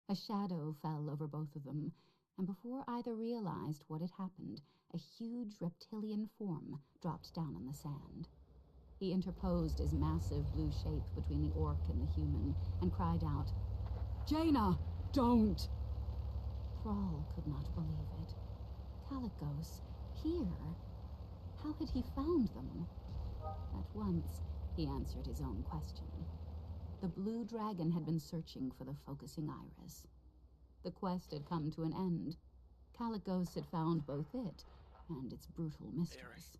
A shadow fell over both of them, and before either realized what had happened, a huge reptilian form dropped down on the sand. He interposed his massive blue shape between the orc and the human and cried out, "Jaina, don't!" Thrall could not believe it. Calicos, here? How had he found them? At once, he answered his own question. The blue dragon had been searching for the focusing iris. The quest had come to an end. Calicos had found both it and its brutal mistress.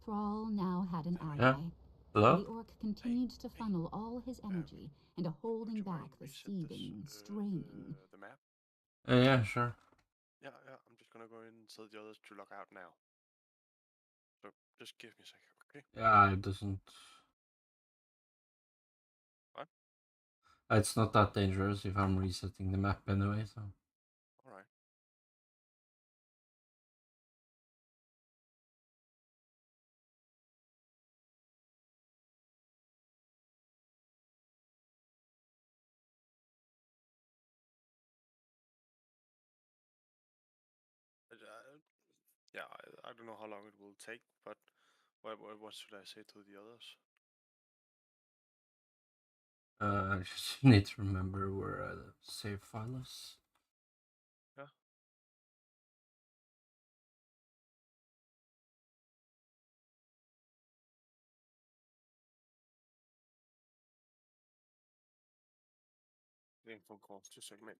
Thrall now had an ally. Yeah. Hello? The orc continued to funnel all his energy into holding back the seething, straining. The map? Yeah, sure. Yeah, I'm just gonna go in and tell the others to log out now. So just give me a second, okay? Yeah, it doesn't. What? It's not that dangerous if I'm resetting the map anyway, so. Alright. Yeah, I don't know how long it will take, but what should I say to the others? I just need to remember where the save file is. Yeah. Getting phone calls, just a minute.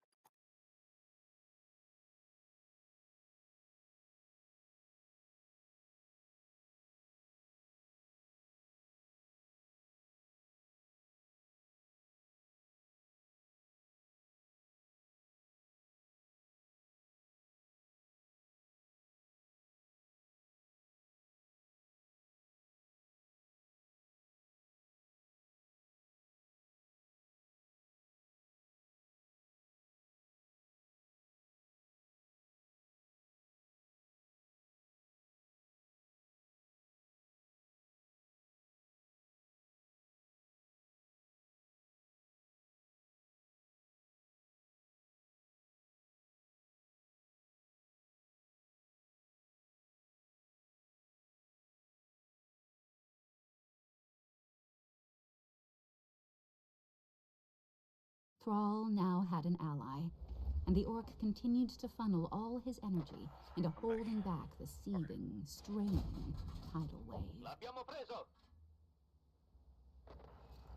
Thrall now had an ally, and the orc continued to funnel all his energy into holding back the seething, straining tidal wave.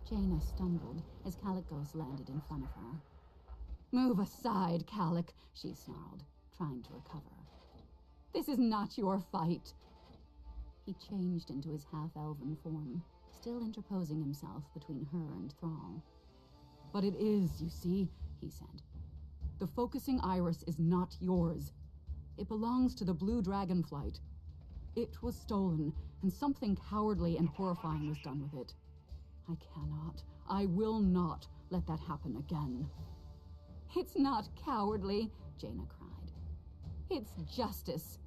Jaina stumbled as Calicos landed in front of her. "Move aside, Calic," she snarled, trying to recover. "This is not your fight." He changed into his half-elven form, still interposing himself between her and Thrall. "But it is, you see," he said. "The focusing iris is not yours. It belongs to the Blue Dragonflight. It was stolen, and something cowardly and horrifying was done with it. I will not let that happen again." "It's not cowardly," Jaina cried. "It's justice.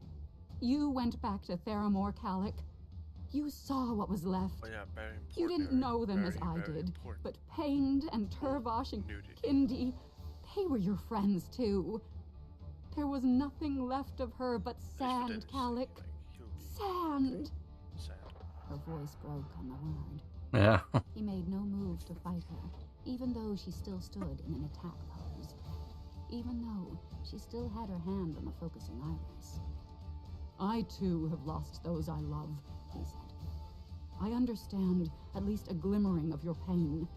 You went back to Theramore, Calic. You saw what was left. Oh yeah, very important. You didn't know them as I did, important. but Pained and Turvosh and Kindy, they were your friends too. There was nothing left of her but sand, Calic. Sand." Her voice broke on the word. Yeah. He made no move to fight her, even though she still stood in an attack pose. Even though she still had her hand on the focusing iris. "I too have lost those I love," he said. "I understand at least a glimmering of your pain."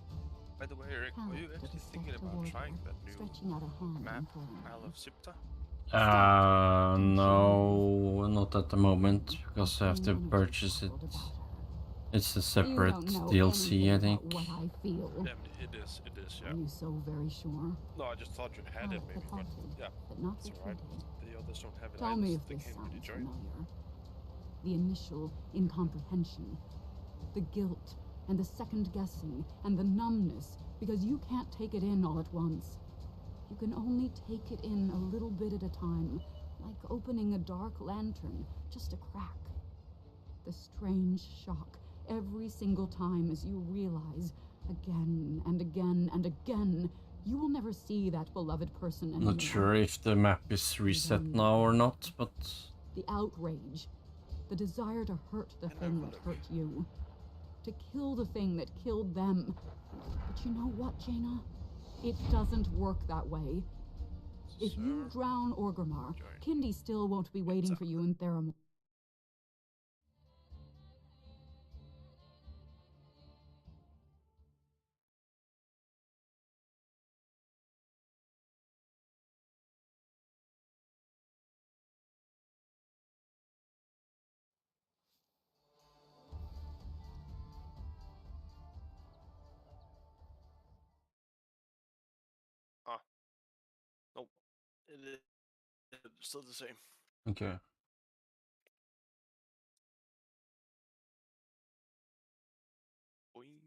By the way, Eric, were you actually thinking about trying that new stretching out a hand map, and pulling Isle her. of Sipta? No, not at the moment, because I have to purchase it. It's a separate DLC, I think. What I feel. Yeah, it is, yeah. Are you so very sure? No, I just thought you had it, maybe, but yeah, but not it's alright. retreated. The others don't have it. Tell me if this sounds familiar. The initial incomprehension, the guilt, and the second guessing, and the numbness, because you can't take it in all at once. You can only take it in a little bit at a time, like opening a dark lantern, just a crack. The strange shock every single time as you realize, again and again and again, You will never see that beloved person anymore. Not sure if the map is reset now or not, but... The outrage. The desire to hurt the thing that hurt you. To kill the thing that killed them. But you know what, Jaina? It doesn't work that way. If you drown Orgrimmar, Kindy still won't be waiting for you in Theramore. Ah. Nope. It's still the same. Okay. Boing.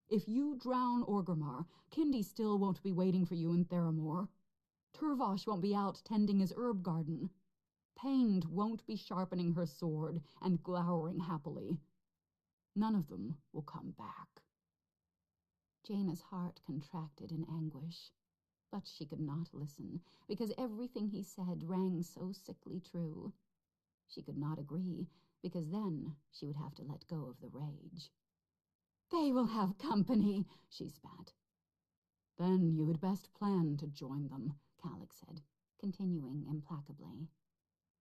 If you drown Orgrimmar, Kindy still won't be waiting for you in Theramore. Turvosh won't be out tending his herb garden. Pained won't be sharpening her sword and glowering happily. None of them will come back. Jaina's heart contracted in anguish, but she could not listen, because everything he said rang so sickly true. She could not agree, because then she would have to let go of the rage. They will have company, she spat. Then you had best plan to join them, Calic said, continuing implacably.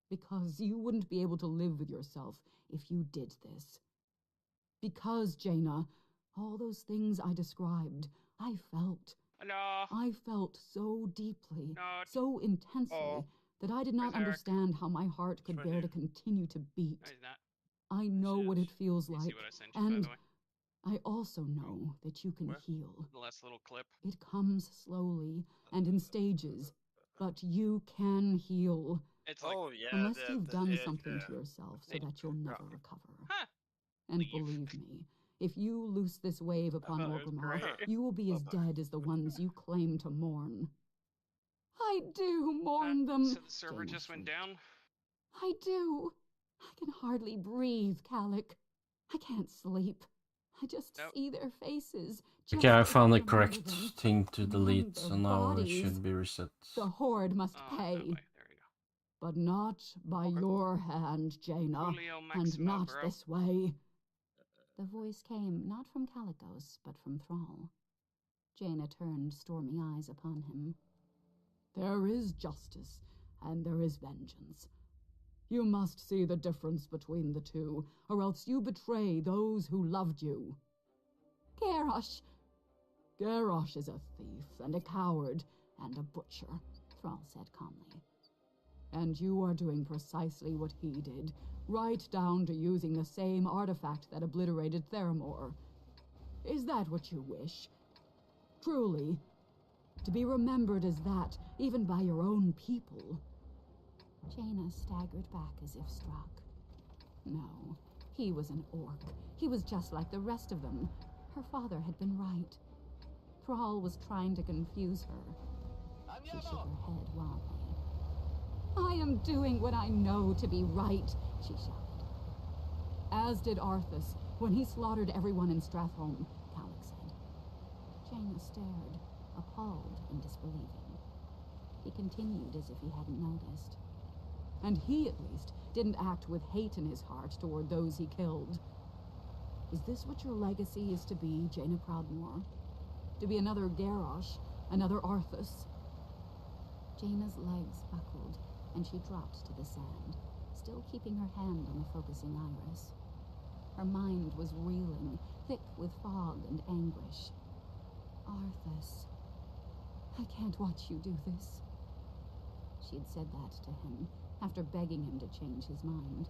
Because you wouldn't be able to live with yourself if you did this. Because, Jaina, all those things I described, I felt. No. I felt so deeply, No. so intensely, that I did not understand how my heart could bear to continue to beat. No, he's not. I know what it feels You like, see what I sent you, by and the way? I also know that you can heal. The last little clip. It comes slowly and in stages, but you can heal. It's like, Unless you've done something to yourself so that you'll never recover. huh? And Leave. believe me, if you loose this wave upon thought it was Orgrimmar, great. you will be as dead as the ones you claim to mourn. I do mourn them, So the server Jaina just went shrieked. down? I do. I can hardly breathe, Calic. I can't sleep. I just see their faces. Okay, I found the remember correct them. thing to delete, Their so now it bodies. should be reset. The Horde must Oh, pay. that way. There you go. But not by your hand, Jaina, Julio and Maximo, not bro. this way. The voice came not from Calicos, but from Thrall. Jaina turned stormy eyes upon him. There is justice, and there is vengeance. You must see the difference between the two, or else you betray those who loved you. Garrosh! Garrosh is a thief, and a coward, and a butcher, Thrall said calmly. And you are doing precisely what he did, right down to using the same artifact that obliterated Theramore. Is that what you wish? Truly? To be remembered as that, even by your own people? Jaina staggered back as if struck. No, he was an orc. He was just like the rest of them. Her father had been right. Thrall was trying to confuse her. She shook her head wildly. I am doing what I know to be right, she shouted. As did Arthas, when he slaughtered everyone in Stratholme, Calic said. Jaina stared, appalled and disbelieving. He continued as if he hadn't noticed. And he, at least, didn't act with hate in his heart toward those he killed. Is this what your legacy is to be, Jaina Proudmoore? to be another Garrosh, another Arthas. Jaina's legs buckled, and she dropped to the sand, still keeping her hand on the focusing iris. Her mind was reeling, thick with fog and anguish. Arthas, I can't watch you do this. She had said that to him, after begging him to change his mind.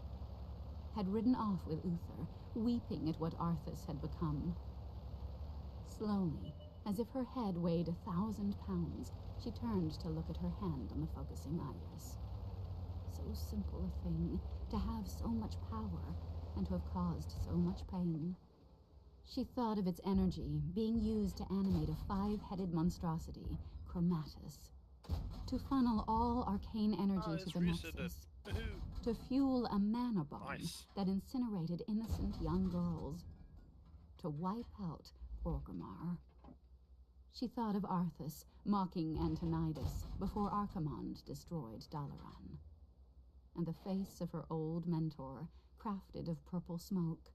Had ridden off with Uther, weeping at what Arthas had become. Slowly, as if her head weighed 1,000 pounds, she turned to look at her hand on the focusing iris. So simple a thing, to have so much power, and to have caused so much pain. She thought of its energy being used to animate a 5-headed monstrosity, Chromatus. To funnel all arcane energy to the nexus. To fuel a mana bomb that incinerated innocent young girls. To wipe out Orgrimmar. She thought of Arthas mocking Antonidas before Archimonde destroyed Dalaran. And the face of her old mentor, crafted of purple smoke.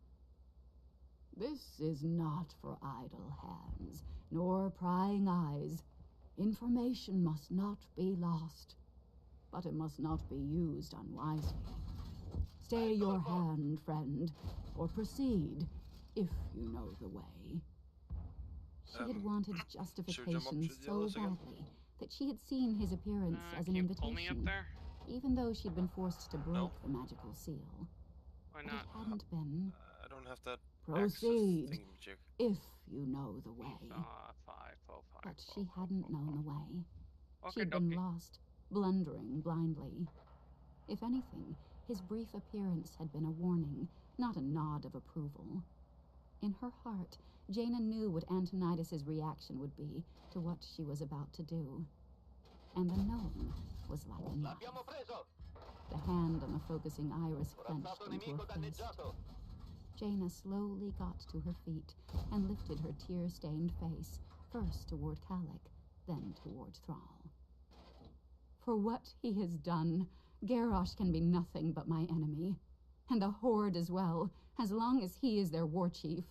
This is not for idle hands, nor prying eyes. Information must not be lost, but it must not be used unwisely. Stay your hand, friend, or proceed, if you know the way. She had wanted justification so badly that she had seen his appearance as an can you pull me up invitation, there? even though she'd been forced to break the magical seal. Why But not? it hadn't been. I don't have that Proceed, access thingamajig. if you know the way. 5, 4, 5, But she hadn't known the way. Okay, She'd been dokie. lost, blundering blindly. If anything, his brief appearance had been a warning, not a nod of approval. In her heart, Jaina knew what Antonidas' reaction would be to what she was about to do. And the knowing was like a knife. The hand on the focusing iris clenched into a fist. Jaina slowly got to her feet and lifted her tear-stained face, first toward Kalik, then toward Thrall. For what he has done, Garrosh can be nothing but my enemy. And the Horde as well, as long as he is their war chief.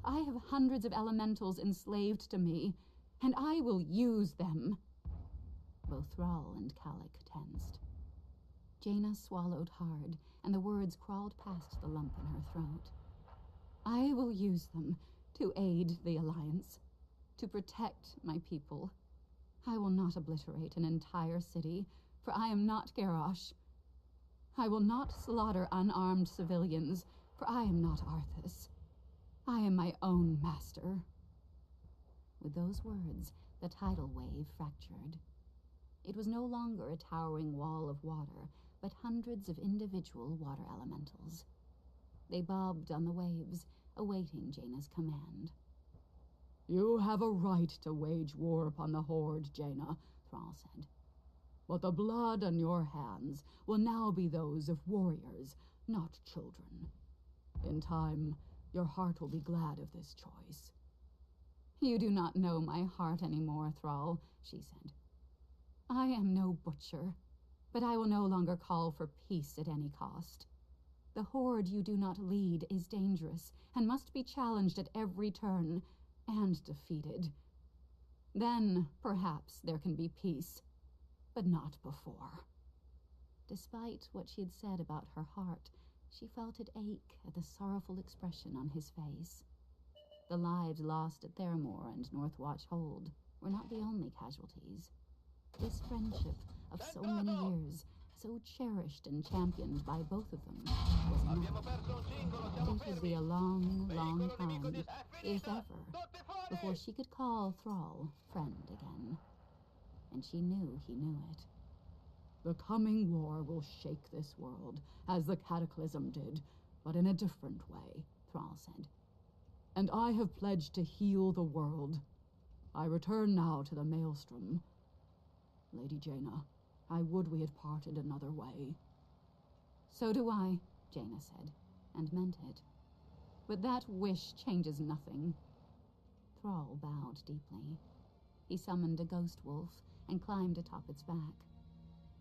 I have hundreds of elementals enslaved to me, and I will use them. Both Thrall and Kalik tensed. Jaina swallowed hard, and the words crawled past the lump in her throat. I will use them to aid the Alliance, to protect my people. I will not obliterate an entire city, for I am not Garrosh. I will not slaughter unarmed civilians, for I am not Arthas. I am my own master. With those words, the tidal wave fractured. It was no longer a towering wall of water, but hundreds of individual water elementals. They bobbed on the waves, awaiting Jaina's command. You have a right to wage war upon the Horde, Jaina, Thrall said. But the blood on your hands will now be those of warriors, not children. In time, your heart will be glad of this choice. You do not know my heart anymore, Thrall, she said. I am no butcher, but I will no longer call for peace at any cost. The Horde you do not lead is dangerous, and must be challenged at every turn, and defeated. Then, perhaps, there can be peace, but not before. Despite what she had said about her heart, she felt it ache at the sorrowful expression on his face. The lives lost at Theramore and Northwatch Hold were not the only casualties. This friendship of so many years, so cherished and championed by both of them, was enough. It would be a long, long time, if ever, before she could call Thrall friend again. And she knew he knew it. The coming war will shake this world, as the Cataclysm did, but in a different way, Thrall said. And I have pledged to heal the world. I return now to the Maelstrom. Lady Jaina, I would we had parted another way. So do I, Jaina said, and meant it. But that wish changes nothing. Thrall bowed deeply. He summoned a ghost wolf and climbed atop its back.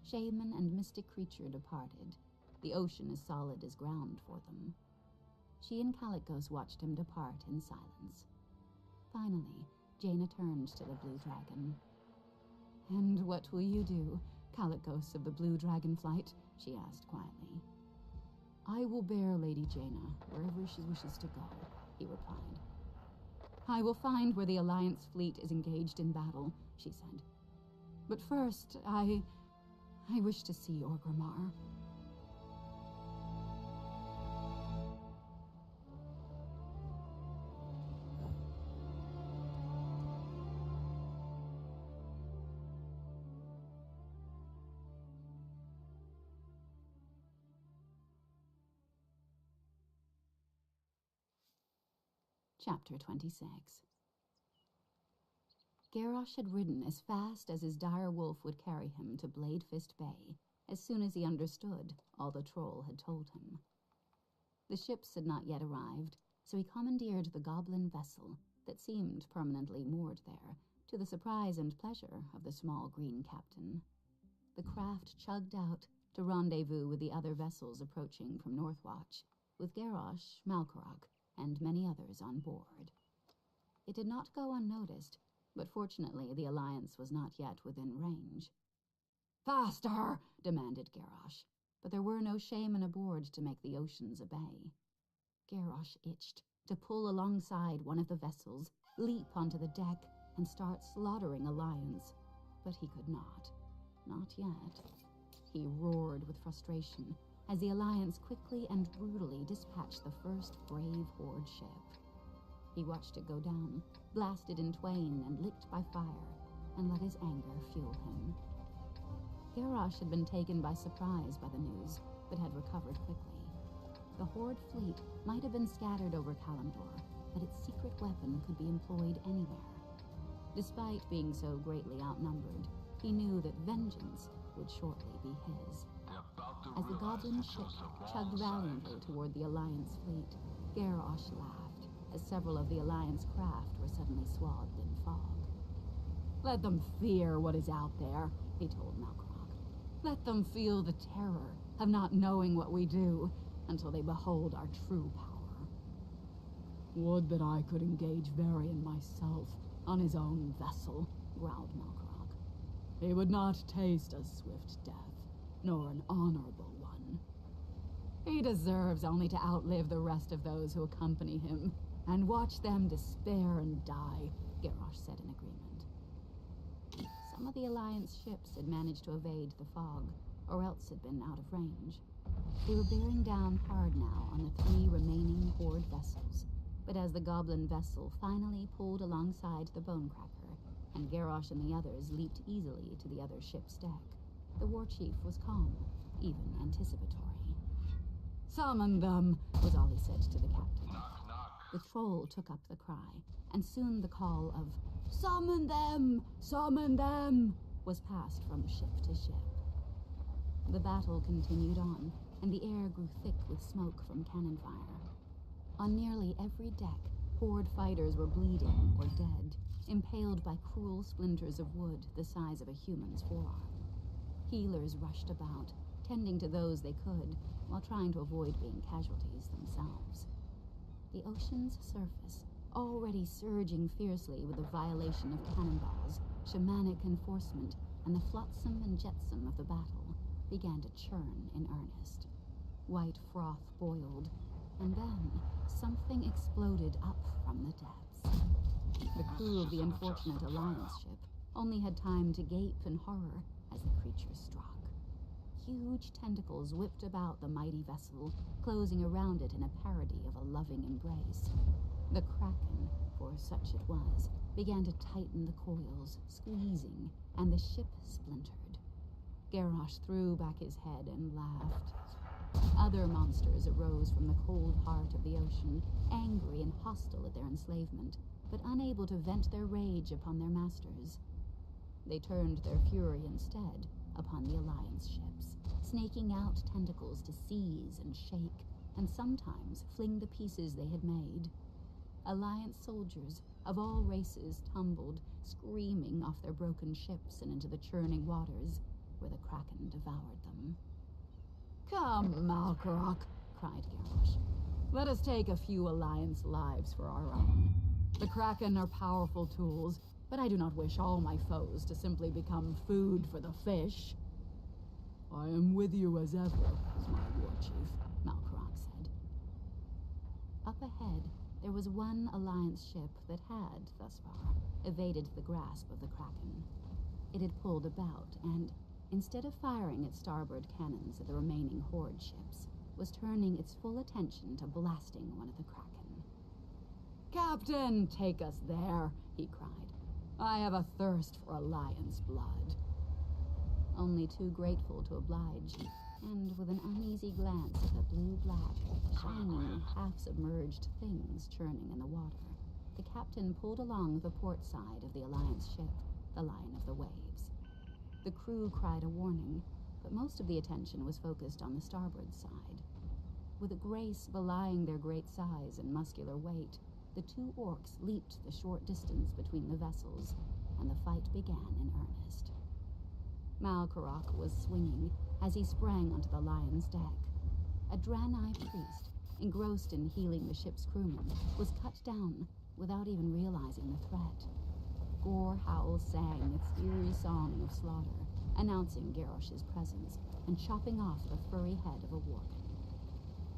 Shaman and mystic creature departed. The ocean as solid as ground for them. She and Calicos watched him depart in silence. Finally, Jaina turned to the Blue Dragon. "And what will you do, Calicos of the Blue Dragon Flight?" she asked quietly. "I will bear Lady Jaina wherever she wishes to go," he replied. "I will find where the Alliance fleet is engaged in battle," she said. "But first, I wish to see Orgrimmar." Chapter 26. Garrosh had ridden as fast as his dire wolf would carry him to Bladefist Bay as soon as he understood all the troll had told him. The ships had not yet arrived, so he commandeered the goblin vessel that seemed permanently moored there, to the surprise and pleasure of the small green captain. The craft chugged out to rendezvous with the other vessels approaching from Northwatch, with Garrosh, Malkorok, and many others on board. It did not go unnoticed, but fortunately the Alliance was not yet within range. "Faster!" demanded Garrosh, but there were no shaman aboard to make the oceans obey. Garrosh itched to pull alongside one of the vessels, leap onto the deck, and start slaughtering Alliance, but he could not. Not yet. He roared with frustration as the Alliance quickly and brutally dispatched the first brave Horde ship. He watched it go down, blasted in twain and licked by fire, and let his anger fuel him. Garrosh had been taken by surprise by the news, but had recovered quickly. The Horde fleet might have been scattered over Kalimdor, but its secret weapon could be employed anywhere. Despite being so greatly outnumbered, he knew that vengeance would shortly be his. As the goblin ship chugged valiantly toward the Alliance fleet, Garrosh laughed as several of the Alliance craft were suddenly swathed in fog. "Let them fear what is out there," he told Malkorok. "Let them feel the terror of not knowing what we do until they behold our true power." "Would that I could engage Varian myself on his own vessel," growled Malkorok. "He would not taste a swift death, nor an honorable one. He deserves only to outlive the rest of those who accompany him, and watch them despair and die," Garrosh said in agreement. Some of the Alliance ships had managed to evade the fog, or else had been out of range. They were bearing down hard now on the 3 remaining Horde vessels, but as the goblin vessel finally pulled alongside the Bonecracker, and Garrosh and the others leaped easily to the other ship's deck, the war chief was calm, even anticipatory. "Summon them," was all he said to the captain. Knock, knock. The troll took up the cry, and soon the call of "Summon them! Summon them!" was passed from ship to ship. The battle continued on, and the air grew thick with smoke from cannon fire. On nearly every deck, Horde fighters were bleeding or dead, impaled by cruel splinters of wood the size of a human's forearm. Healers rushed about, tending to those they could, while trying to avoid being casualties themselves. The ocean's surface, already surging fiercely with the violation of cannonballs, shamanic enforcement, and the flotsam and jetsam of the battle, began to churn in earnest. White froth boiled, and then something exploded up from the depths. The crew of the unfortunate Alliance ship only had time to gape in horror as the creature struck. Huge tentacles whipped about the mighty vessel, closing around it in a parody of a loving embrace. The Kraken, for such it was, began to tighten the coils, squeezing, and the ship splintered. Garrosh threw back his head and laughed. Other monsters arose from the cold heart of the ocean, angry and hostile at their enslavement, but unable to vent their rage upon their masters. They turned their fury instead upon the Alliance ships, snaking out tentacles to seize and shake, and sometimes fling the pieces they had made. Alliance soldiers of all races tumbled, screaming off their broken ships and into the churning waters, where the Kraken devoured them. "Come, Malkorok," cried Garrosh. "Let us take a few Alliance lives for our own." The Kraken are powerful tools, but I do not wish all my foes to simply become food for the fish. I am with you as ever, my war chief, Malkarak said. Up ahead, there was one Alliance ship that had, thus far, evaded the grasp of the Kraken. It had pulled about and, instead of firing its starboard cannons at the remaining Horde ships, was turning its full attention to blasting one of the Kraken. "Captain, take us there," he cried. "I have a thirst for Alliance blood." Only too grateful to oblige, and with an uneasy glance at the blue-black, shiny, half-submerged things churning in the water, the captain pulled along the port side of the Alliance ship, the Lion of the Waves. The crew cried a warning, but most of the attention was focused on the starboard side. With a grace belying their great size and muscular weight, the two orcs leaped the short distance between the vessels, and the fight began in earnest. Malkarak was swinging as he sprang onto the Lion's deck. A Draenei priest, engrossed in healing the ship's crewmen, was cut down without even realizing the threat. Gorehowl sang its eerie song of slaughter, announcing Garrosh's presence and chopping off the furry head of a worgen.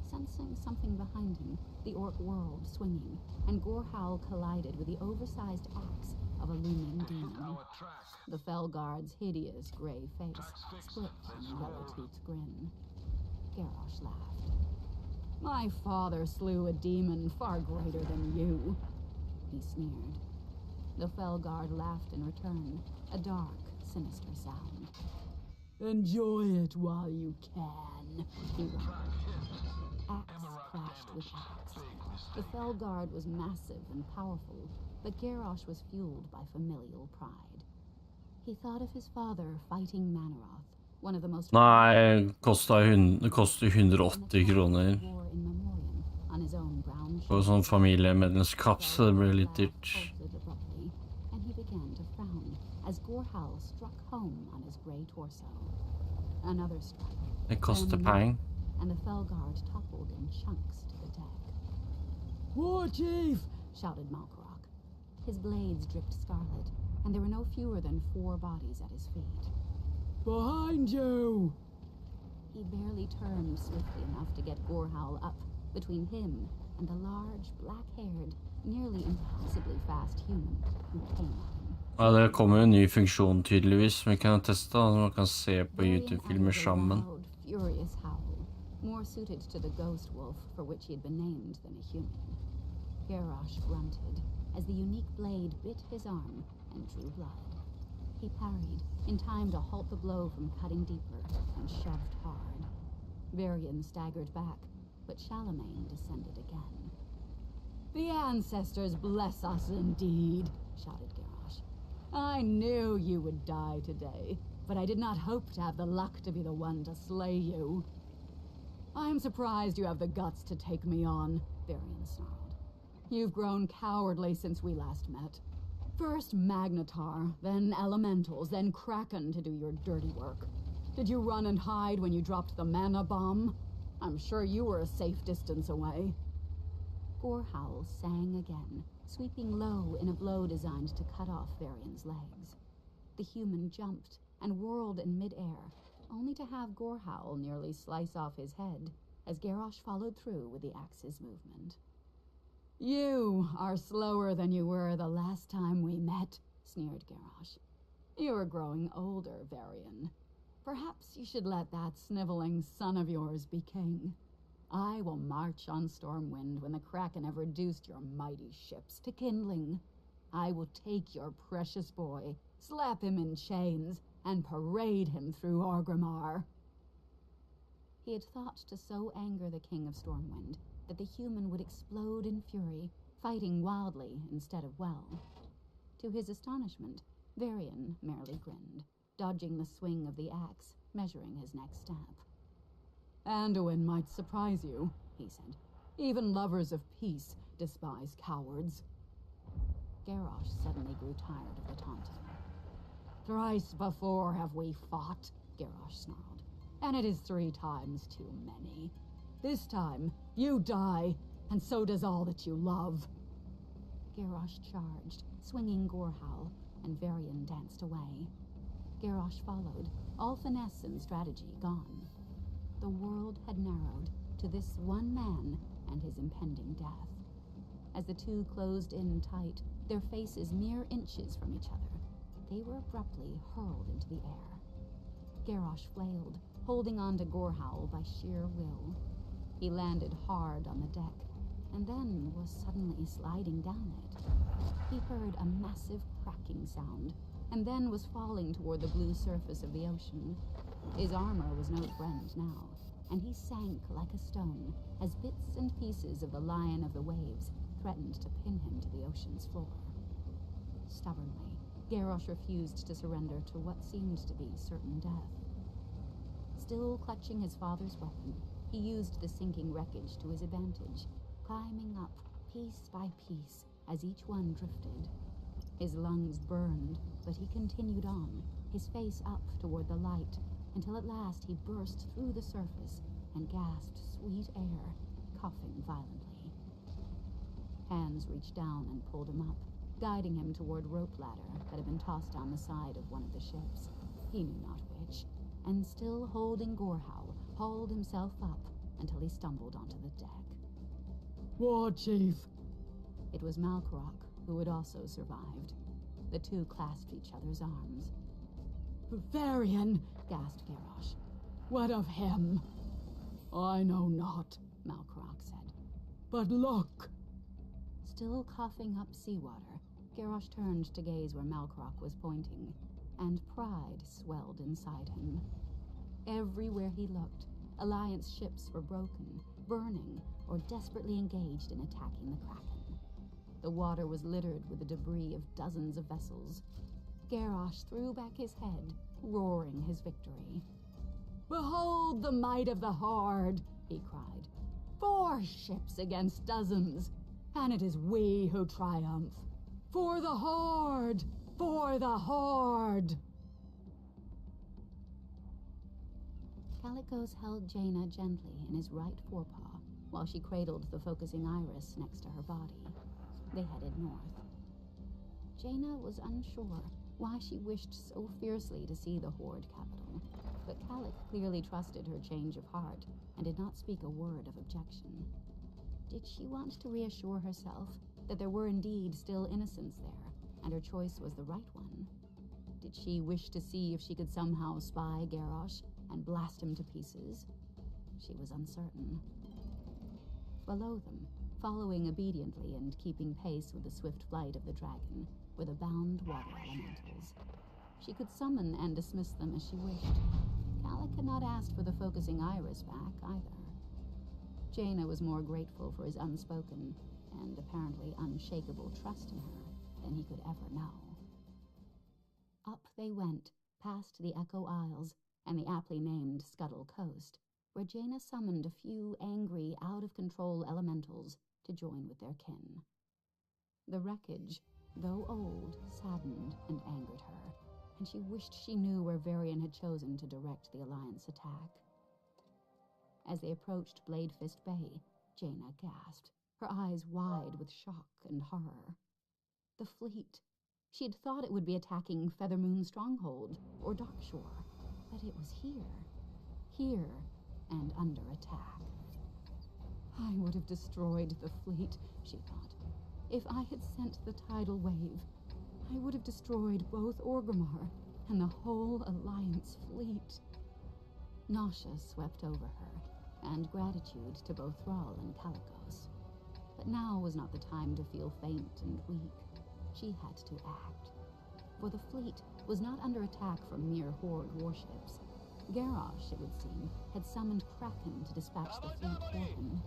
Sensing something behind him, the orc whirled, swinging, and Gorehowl collided with the oversized axe of a looming demon. The Felguard's hideous gray face split in a yellow-toothed grin. Garrosh laughed. "My father slew a demon far greater than you," he sneered. The Felguard laughed in return, a dark, sinister sound. "Enjoy it while you can," he rumbled. Axe clashed with axe. The Felguard was massive and powerful, but Garrosh was fueled by familial pride. He thought of his father fighting Manaroth, one of the most... Nei, det koster 180 kroner. For sånn familiemedlemskap, så det blir litt dyrt. And he began to frown as Gorehowl struck home on his gray torso. Another strike. Det koster penger. And the Felguard toppled in chunks to the deck. "War Chief!" shouted Malkarak. His blades dripped scarlet, and there were no fewer than 4 bodies at his feet. "Behind you!" He barely turned swiftly enough to get Gorehowl up between him and the large, black-haired, nearly impossibly fast human who came at him. Ja, det kommer en ny funksjon tydeligvis som vi kan teste, så man kan se på YouTube-filmer sammen. Furious howl, more suited to the ghost wolf for which he had been named than a human. Garrosh grunted as the unique blade bit his arm and drew blood. He parried, in time to halt the blow from cutting deeper, and shoved hard. Varian staggered back, but Charlemagne descended again. "The ancestors bless us indeed," shouted Garrosh. "I knew you would die today, but I did not hope to have the luck to be the one to slay you." "I'm surprised you have the guts to take me on," Varian snarled. "You've grown cowardly since we last met. First Magnetar, then Elementals, then Kraken to do your dirty work. Did you run and hide when you dropped the mana bomb? I'm sure you were a safe distance away." Gorehowl sang again, sweeping low in a blow designed to cut off Varian's legs. The human jumped and whirled in midair, only to have Gorehowl nearly slice off his head as Garrosh followed through with the axe's movement. "You are slower than you were the last time we met," sneered Garrosh. "You are growing older, Varian. Perhaps you should let that sniveling son of yours be king. I will march on Stormwind when the Kraken have reduced your mighty ships to kindling. I will take your precious boy, slap him in chains, and parade him through Orgrimmar." He had thought to so anger the King of Stormwind that the human would explode in fury, fighting wildly instead of well. To his astonishment, Varian merely grinned, dodging the swing of the axe, measuring his next step. "Anduin might surprise you," he said. "Even lovers of peace despise cowards." Garrosh suddenly grew tired of the taunting. "Thrice before have we fought," Garrosh snarled, "and it is 3 times too many. This time, you die, and so does all that you love." Garrosh charged, swinging Gorehowl, and Varian danced away. Garrosh followed, all finesse and strategy gone. The world had narrowed to this one man and his impending death. As the two closed in tight, their faces mere inches from each other, they were abruptly hurled into the air. Garrosh flailed, holding on to Gorehowl by sheer will. He landed hard on the deck, and then was suddenly sliding down it. He heard a massive cracking sound, and then was falling toward the blue surface of the ocean. His armor was no friend now, and he sank like a stone as bits and pieces of the Lion of the Waves threatened to pin him to the ocean's floor. Stubbornly, Garrosh refused to surrender to what seemed to be certain death. Still clutching his father's weapon, he used the sinking wreckage to his advantage, climbing up piece by piece as each one drifted. His lungs burned, but he continued on, his face up toward the light, until at last he burst through the surface and gasped sweet air, coughing violently. Hands reached down and pulled him up, guiding him toward rope ladder that had been tossed down the side of one of the ships, he knew not which, and still holding Gorehowl, hauled himself up until he stumbled onto the deck. War Chief! It was Malkorok, who had also survived. The two clasped each other's arms. Varian! Gasped Garrosh. What of him? I know not, Malkorok said. But look! Still coughing up seawater, Garrosh turned to gaze where Malkorok was pointing, and pride swelled inside him. Everywhere he looked, Alliance ships were broken, burning, or desperately engaged in attacking the Kraken. The water was littered with the debris of dozens of vessels. Garrosh threw back his head, roaring his victory. Behold the might of the Horde, he cried. 4 ships against dozens, and it is we who triumph. For the Horde! For the Horde! Calicos held Jaina gently in his right forepaw while she cradled the focusing iris next to her body. They headed north. Jaina was unsure why she wished so fiercely to see the Horde capital, but Calic clearly trusted her change of heart and did not speak a word of objection. Did she want to reassure herself that there were indeed still innocents there, and her choice was the right one? Did she wish to see if she could somehow spy Garrosh and blast him to pieces? She was uncertain. Below them, following obediently and keeping pace with the swift flight of the dragon, were the bound water elementals. She could summon and dismiss them as she wished. Calic had not asked for the focusing iris back, either. Jaina was more grateful for his unspoken and apparently unshakable trust in her than he could ever know. Up they went, past the Echo Isles and the aptly named Scuttle Coast, where Jaina summoned a few angry, out-of-control elementals to join with their kin. The wreckage, though old, saddened and angered her, and she wished she knew where Varian had chosen to direct the Alliance attack. As they approached Bladefist Bay, Jaina gasped, her eyes wide with shock and horror. The fleet. She had thought it would be attacking Feathermoon Stronghold or Darkshore, but it was here, and under attack. I would have destroyed the fleet, she thought. If I had sent the tidal wave, I would have destroyed both Orgrimmar and the whole Alliance fleet. Nausea swept over her, and gratitude to both Thrall and Calicos. But now was not the time to feel faint and weak. She had to act. For the fleet was not under attack from mere Horde warships. Garrosh, it would seem, had summoned Kraken to dispatch the fleet for him.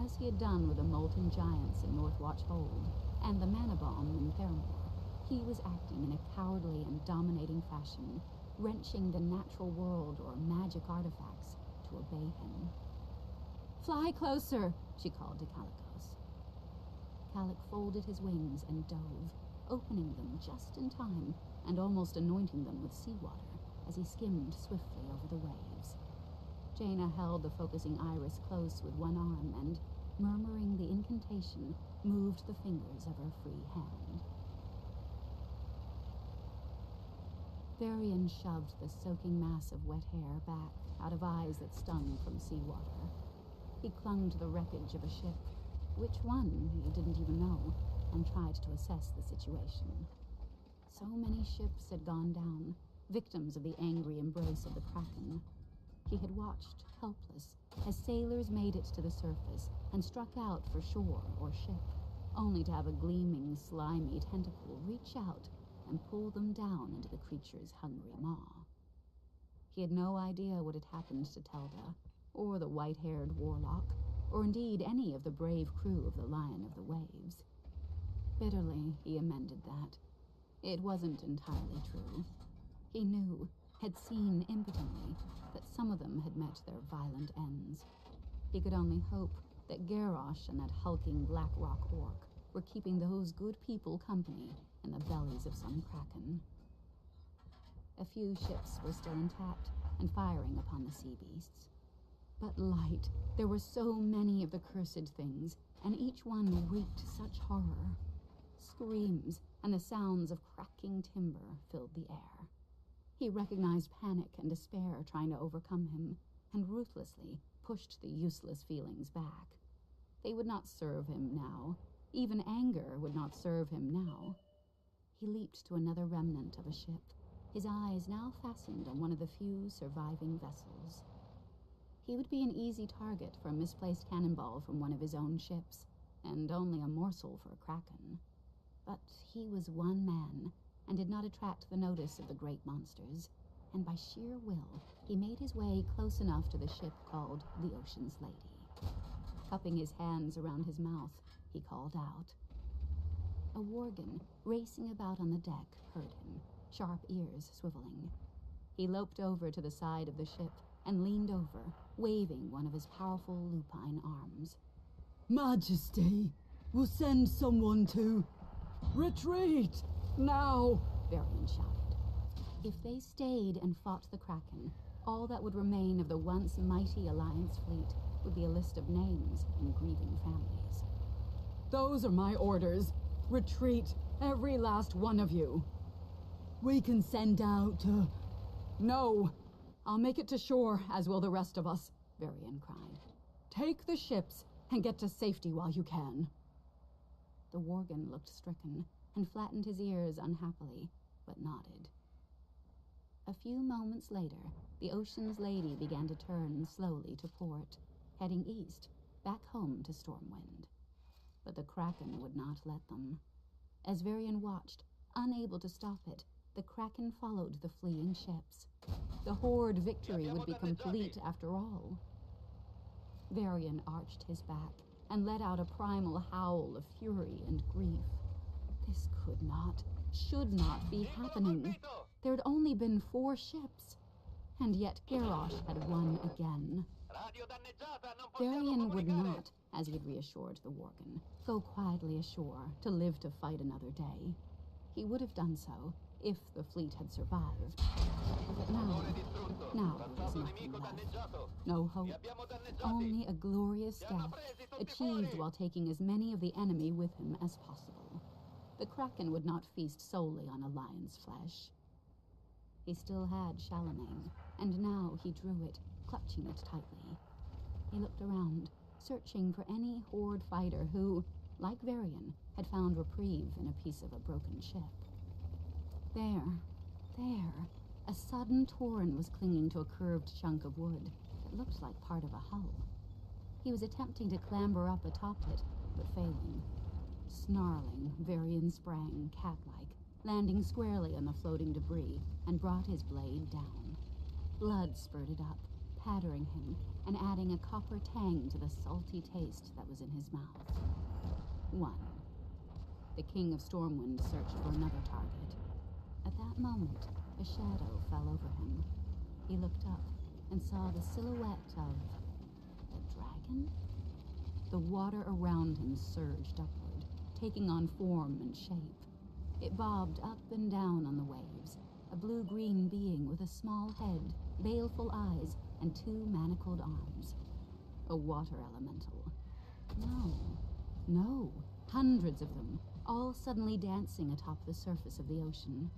As he had done with the Molten Giants in Northwatch Hold and the Mana Bomb in Theramore, he was acting in a cowardly and dominating fashion, wrenching the natural world or magic artifacts to obey him. "Fly closer," she called to Calicos. Calic folded his wings and dove, opening them just in time and almost anointing them with seawater as he skimmed swiftly over the waves. Jaina held the focusing iris close with one arm and, murmuring the incantation, moved the fingers of her free hand. Varian shoved the soaking mass of wet hair back out of eyes that stung from seawater. He clung to the wreckage of a ship, which one he didn't even know, and tried to assess the situation. So many ships had gone down, victims of the angry embrace of the Kraken. He had watched, helpless, as sailors made it to the surface and struck out for shore or ship, only to have a gleaming, slimy tentacle reach out and pull them down into the creature's hungry maw. He had no idea what had happened to Telda, or the white-haired warlock, or indeed any of the brave crew of the Lion of the Waves. Bitterly, he amended that. It wasn't entirely true. He knew, had seen impotently, that some of them had met their violent ends. He could only hope that Garrosh and that hulking Black Rock orc were keeping those good people company in the bellies of some Kraken. A few ships were still intact and firing upon the sea beasts. But light, there were so many of the cursed things, and each one wreaked such horror. Screams and the sounds of cracking timber filled the air. He recognized panic and despair trying to overcome him, and ruthlessly pushed the useless feelings back. They would not serve him now. Even anger would not serve him now. He leaped to another remnant of a ship, his eyes now fastened on one of the few surviving vessels. He would be an easy target for a misplaced cannonball from one of his own ships, and only a morsel for a Kraken. But he was one man, and did not attract the notice of the great monsters, and by sheer will, he made his way close enough to the ship called the Ocean's Lady. Cupping his hands around his mouth, he called out. A worgen, racing about on the deck, heard him, sharp ears swiveling. He loped over to the side of the ship and leaned over, waving one of his powerful lupine arms. Majesty, we'll send someone to... Retreat! Now! Varian shouted. If they stayed and fought the Kraken, all that would remain of the once mighty Alliance fleet would be a list of names and grieving families. Those are my orders. Retreat, every last one of you. We can send out, No! I'll make it to shore, as will the rest of us, Varian cried. Take the ships and get to safety while you can. The worgen looked stricken and flattened his ears unhappily, but nodded. A few moments later, the Ocean's Lady began to turn slowly to port, heading east, back home to Stormwind. But the Kraken would not let them. As Varian watched, unable to stop it, the Kraken followed the fleeing ships. The Horde victory would be complete after all. Varian arched his back and let out a primal howl of fury and grief. This could not, should not be happening. There had only been 4 ships, and yet Garrosh had won again. Varian would not, as he had reassured the worgen, go quietly ashore to live to fight another day. He would have done so if the fleet had survived. But now there was nothing left. No hope, only a glorious death, achieved while taking as many of the enemy with him as possible. The Kraken would not feast solely on a lion's flesh. He still had Charlemagne, and now he drew it, clutching it tightly. He looked around, searching for any Horde fighter who, like Varian, had found reprieve in a piece of a broken ship. There, a sudden Tauren was clinging to a curved chunk of wood that looked like part of a hull. He was attempting to clamber up atop it, but failing. Snarling, Varian sprang, cat-like, landing squarely on the floating debris, and brought his blade down. Blood spurted up, pattering him, and adding a copper tang to the salty taste that was in his mouth. 1. The King of Stormwind searched for another target. At that moment, a shadow fell over him. He looked up and saw the silhouette of... a dragon? The water around him surged upward, taking on form and shape. It bobbed up and down on the waves, a blue-green being with a small head, baleful eyes, and 2 manacled arms. A water elemental. No. hundreds of them, all suddenly dancing atop the surface of the ocean.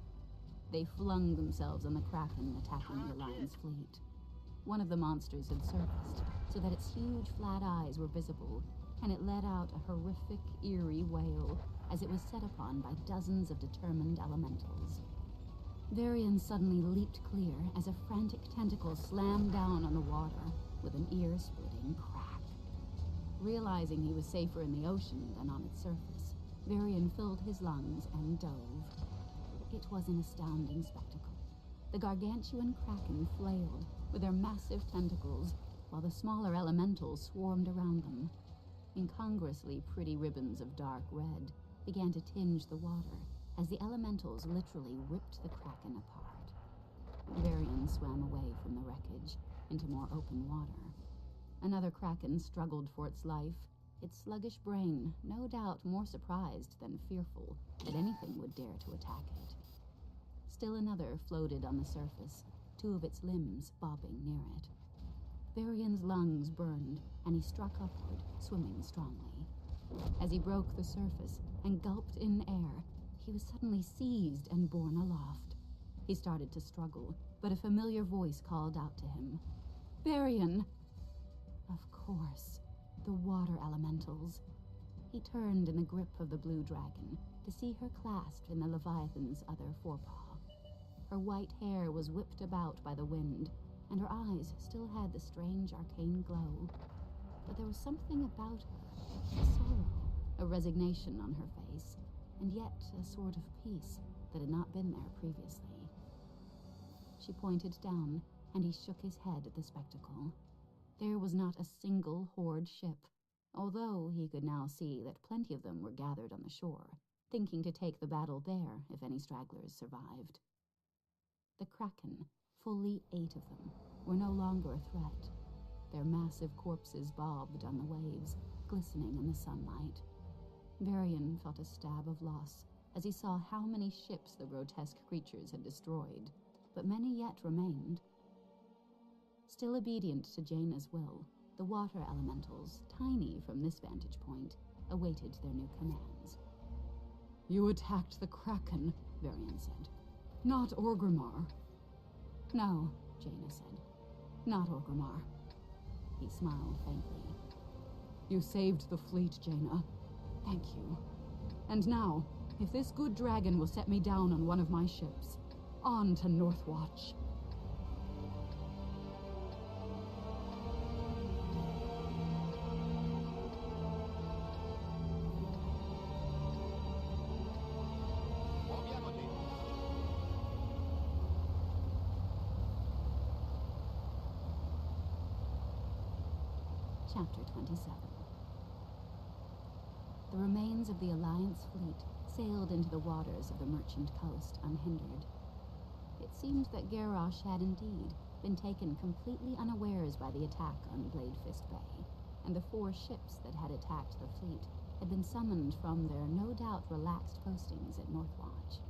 They flung themselves on the Kraken attacking the Alliance fleet. One of the monsters had surfaced, so that its huge flat eyes were visible, and it let out a horrific, eerie wail as it was set upon by dozens of determined elementals. Varian suddenly leaped clear as a frantic tentacle slammed down on the water with an ear-splitting crack. Realizing he was safer in the ocean than on its surface, Varian filled his lungs and dove. It was an astounding spectacle. The gargantuan Kraken flailed with their massive tentacles, while the smaller elementals swarmed around them. Incongruously pretty ribbons of dark red began to tinge the water as the elementals literally ripped the Kraken apart. Varian swam away from the wreckage into more open water. Another Kraken struggled for its life, its sluggish brain no doubt more surprised than fearful that anything would dare to attack it. Still another floated on the surface, two of its limbs bobbing near it. Varian's lungs burned, and he struck upward, swimming strongly. As he broke the surface and gulped in air, he was suddenly seized and borne aloft. He started to struggle, but a familiar voice called out to him. "Varian!" Of course, the water elementals. He turned in the grip of the blue dragon to see her clasped in the Leviathan's other forepaw. Her white hair was whipped about by the wind, and her eyes still had the strange arcane glow. But there was something about her, a sorrow, a resignation on her face, and yet a sort of peace that had not been there previously. She pointed down, and he shook his head at the spectacle. There was not a single Horde ship, although he could now see that plenty of them were gathered on the shore, thinking to take the battle there if any stragglers survived. The Kraken, fully 8 of them, were no longer a threat. Their massive corpses bobbed on the waves, glistening in the sunlight. Varian felt a stab of loss as he saw how many ships the grotesque creatures had destroyed, but many yet remained. Still obedient to Jaina's will, the water elementals, tiny from this vantage point, awaited their new commands. "You attacked the Kraken," Varian said. "Not Orgrimmar." "No," Jaina said. "Not Orgrimmar." He smiled faintly. "You saved the fleet, Jaina. Thank you. And now, if this good dragon will set me down on one of my ships, on to Northwatch." Chapter 27. The remains of the Alliance fleet sailed into the waters of the merchant coast unhindered. It seemed that Garrosh had indeed been taken completely unawares by the attack on Bladefist Bay, and the 4 ships that had attacked the fleet had been summoned from their no doubt relaxed postings at Northwatch.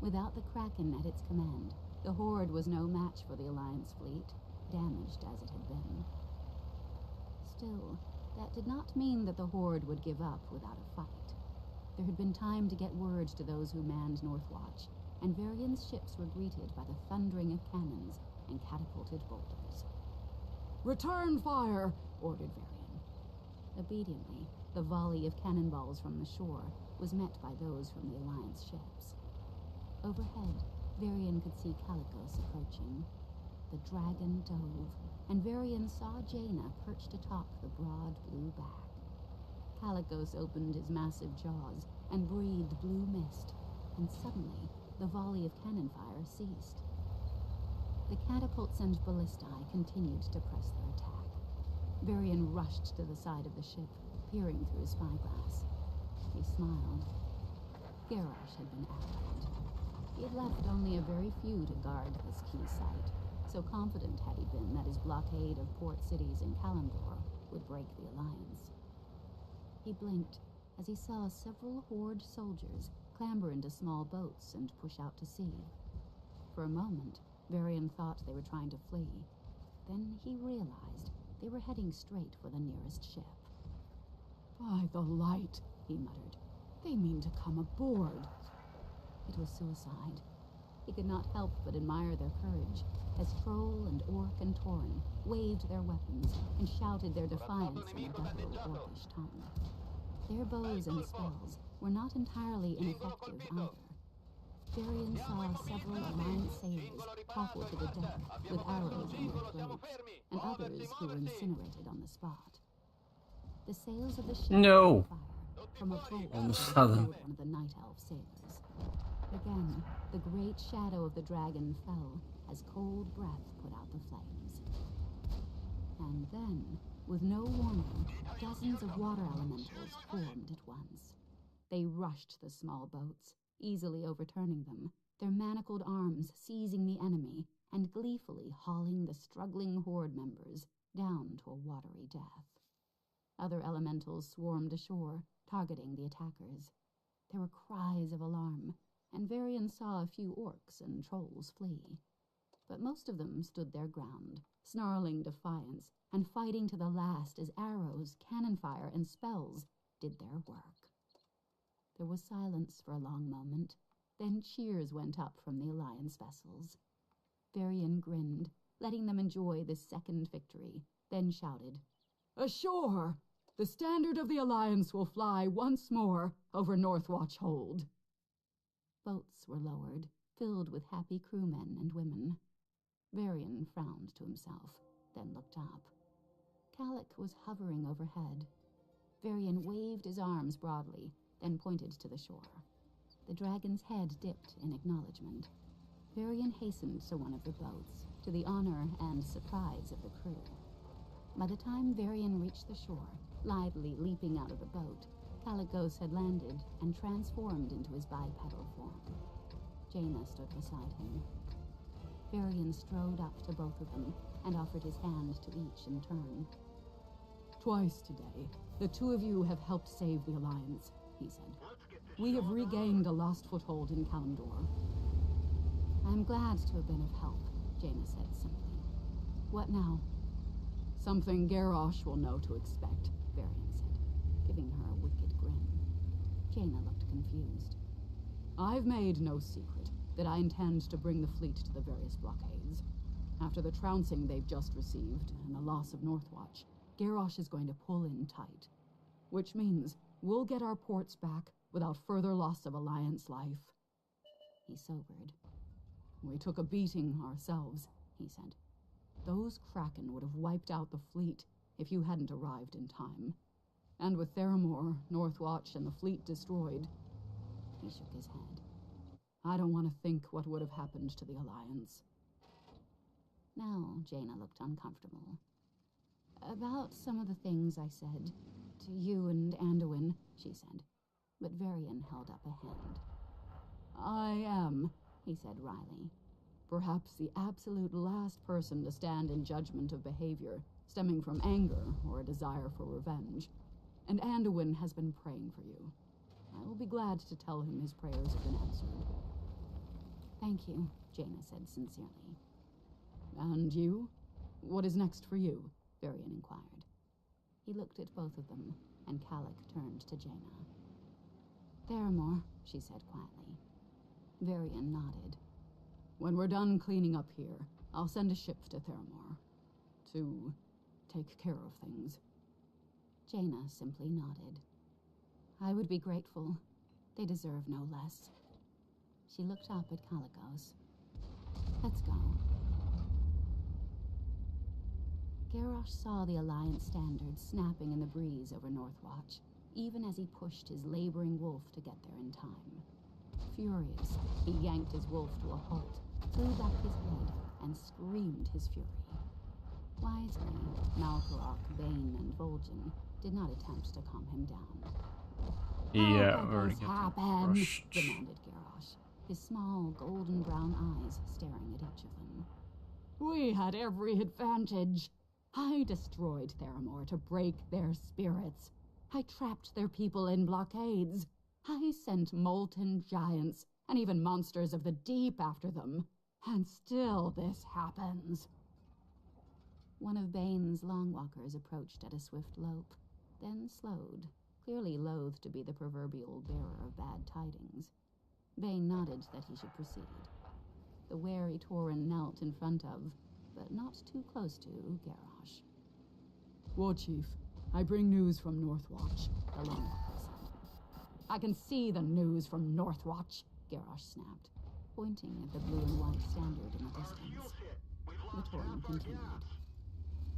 Without the Kraken at its command, the Horde was no match for the Alliance fleet, damaged as it had been. Still, that did not mean that the Horde would give up without a fight. There had been time to get word to those who manned Northwatch, and Varian's ships were greeted by the thundering of cannons and catapulted boulders. "Return fire!" ordered Varian. Obediently, the volley of cannonballs from the shore was met by those from the Alliance ships. Overhead, Varian could see Calicos approaching. The dragon dove, and Varian saw Jaina perched atop the broad blue back. Calicos opened his massive jaws and breathed blue mist, and suddenly the volley of cannon fire ceased. The catapults and ballistae continued to press their attack. Varian rushed to the side of the ship, peering through his spyglass. He smiled. Garrosh had been adamant. He had left only a very few to guard this key site, so confident had he been that his blockade of port cities in Kalimdor would break the Alliance. He blinked as he saw several Horde soldiers clamber into small boats and push out to sea. For a moment, Varian thought they were trying to flee. Then he realized they were heading straight for the nearest ship. "By the light," he muttered. "They mean to come aboard." It was suicide. He could not help but admire their courage, as Troll and Orc and Tauren waved their weapons and shouted their defiance in a guttural Orcish tongue. Their bows and spells were not entirely ineffective either. Varian saw several Alliance sailors topple to the deck with arrows in their throats, and others who were incinerated on the spot. The sails of the ship No. caught fire from a bolt All of a that sudden. killed one of the Night Elf sailors. Again, the great shadow of the dragon fell as cold breath put out the flames. And then, with no warning, dozens of water elementals formed at once. They rushed the small boats, easily overturning them, their manacled arms seizing the enemy and gleefully hauling the struggling horde members down to a watery death. Other elementals swarmed ashore, targeting the attackers. There were cries of alarm, and Varian saw a few orcs and trolls flee. But most of them stood their ground, snarling defiance and fighting to the last as arrows, cannon fire, and spells did their work. There was silence for a long moment, then cheers went up from the Alliance vessels. Varian grinned, letting them enjoy this second victory, then shouted, "Ashore! The standard of the Alliance will fly once more over Northwatch Hold." Boats were lowered, filled with happy crewmen and women. Varian frowned to himself, then looked up. Calic was hovering overhead. Varian waved his arms broadly, then pointed to the shore. The dragon's head dipped in acknowledgement. Varian hastened to one of the boats, to the honor and surprise of the crew. By the time Varian reached the shore, lithely leaping out of the boat, Calicos had landed and transformed into his bipedal form. Jaina stood beside him. Varian strode up to both of them and offered his hand to each in turn. "Twice today, the two of you have helped save the Alliance," he said. "We have regained a lost foothold in Kalimdor." "I'm glad to have been of help," Jaina said simply. "What now?" "Something Garrosh will know to expect," Varian said, giving her a wicked grin. Jaina looked confused. "I've made no secret that I intend to bring the fleet to the various blockades. After the trouncing they've just received and the loss of Northwatch, Garrosh is going to pull in tight. Which means we'll get our ports back without further loss of Alliance life." He sobered. "We took a beating ourselves," he said. "Those Kraken would have wiped out the fleet if you hadn't arrived in time. And with Theramore, Northwatch, and the fleet destroyed..." He shook his head. "I don't want to think what would have happened to the Alliance." Now Jaina looked uncomfortable. "About some of the things I said to you and Anduin," she said, but Varian held up a hand. "I am," he said wryly, "perhaps the absolute last person to stand in judgment of behavior stemming from anger or a desire for revenge, and Anduin has been praying for you. I will be glad to tell him his prayers have been answered." "Thank you," Jaina said sincerely. "And you? What is next for you?" Varian inquired. He looked at both of them, and Calic turned to Jaina. "Theramore," she said quietly. Varian nodded. "When we're done cleaning up here, I'll send a ship to Theramore. To take care of things." Jaina simply nodded. "I would be grateful. They deserve no less." She looked up at Calicos. "Let's go." Garrosh saw the Alliance standard snapping in the breeze over Northwatch, even as he pushed his laboring wolf to get there in time. Furious, he yanked his wolf to a halt, threw back his head, and screamed his fury. Wisely, Malkorok, Bane, and Vol'jin did not attempt to calm him down. Yeah, "How could we're this getting happen?" crushed. demanded Garrosh, his small, golden-brown eyes staring at each of them. "We had every advantage. I destroyed Theramore to break their spirits. I trapped their people in blockades. I sent molten giants and even monsters of the deep after them. And still this happens." One of Bane's longwalkers approached at a swift lope, then slowed, clearly loath to be the proverbial bearer of bad tidings. Bane nodded that he should proceed. The wary Tauren knelt in front of, but not too close to, Garrosh. War Chief, I bring news from Northwatch, the Lone Walker said. I can see the news from Northwatch, Garrosh snapped, pointing at the blue and white standard in the distance. The Tauren continued.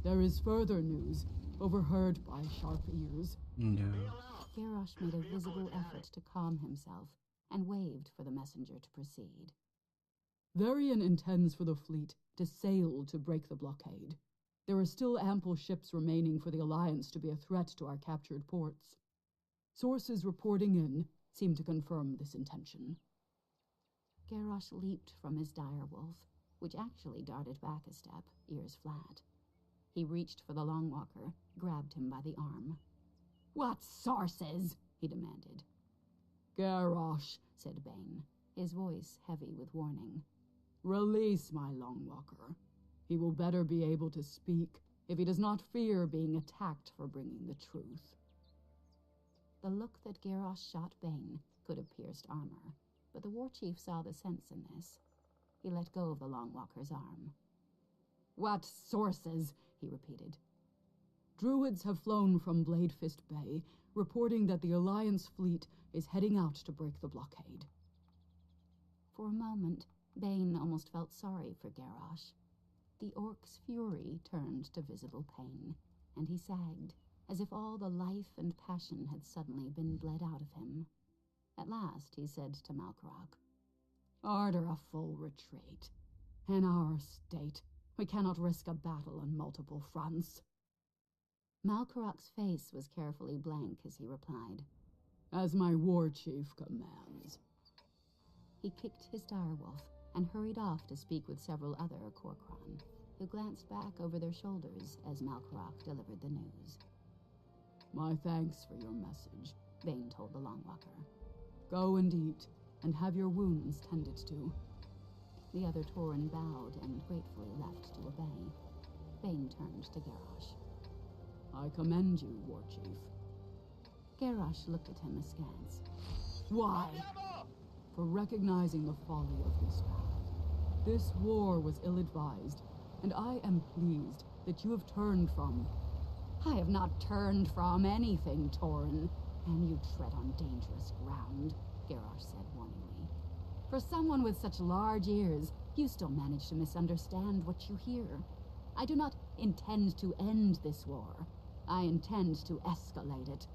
There is further news, overheard by sharp ears. No. Garrosh made a visible effort to calm himself and waved for the messenger to proceed. Varian intends for the fleet to sail to break the blockade. There are still ample ships remaining for the Alliance to be a threat to our captured ports. Sources reporting in seem to confirm this intention. Garrosh leaped from his direwolf, which actually darted back a step, ears flat. He reached for the Longwalker, grabbed him by the arm. "What sources?" he demanded. Garrosh, said Bane, his voice heavy with warning. Release my Longwalker. He will better be able to speak if he does not fear being attacked for bringing the truth. The look that Garrosh shot Bane could have pierced armor, but the war chief saw the sense in this. He let go of the Longwalker's arm. What sources? He repeated. Druids have flown from Bladefist Bay, reporting that the Alliance fleet is heading out to break the blockade. For a moment, Bane almost felt sorry for Garrosh. The orc's fury turned to visible pain, and he sagged, as if all the life and passion had suddenly been bled out of him. At last he said to Malkorok, "Order a full retreat. In our state, we cannot risk a battle on multiple fronts." Malkorok's face was carefully blank as he replied, "As my war chief commands." He kicked his direwolf and hurried off to speak with several other Korkron, who glanced back over their shoulders as Malkorok delivered the news. "My thanks for your message," Bane told the Longwalker. "Go and eat, and have your wounds tended to." The other Tauren bowed and gratefully left to obey. Bane turned to Garrosh. "I commend you, War Chief." Garrosh looked at him askance. "Why?" "For recognizing the folly of this path. This war was ill-advised, and I am pleased that you have turned from—" "I have not turned from anything, Tauren, and you tread on dangerous ground," Garrosh said warningly. "For someone with such large ears, you still manage to misunderstand what you hear. I do not intend to end this war. I intend to escalate it.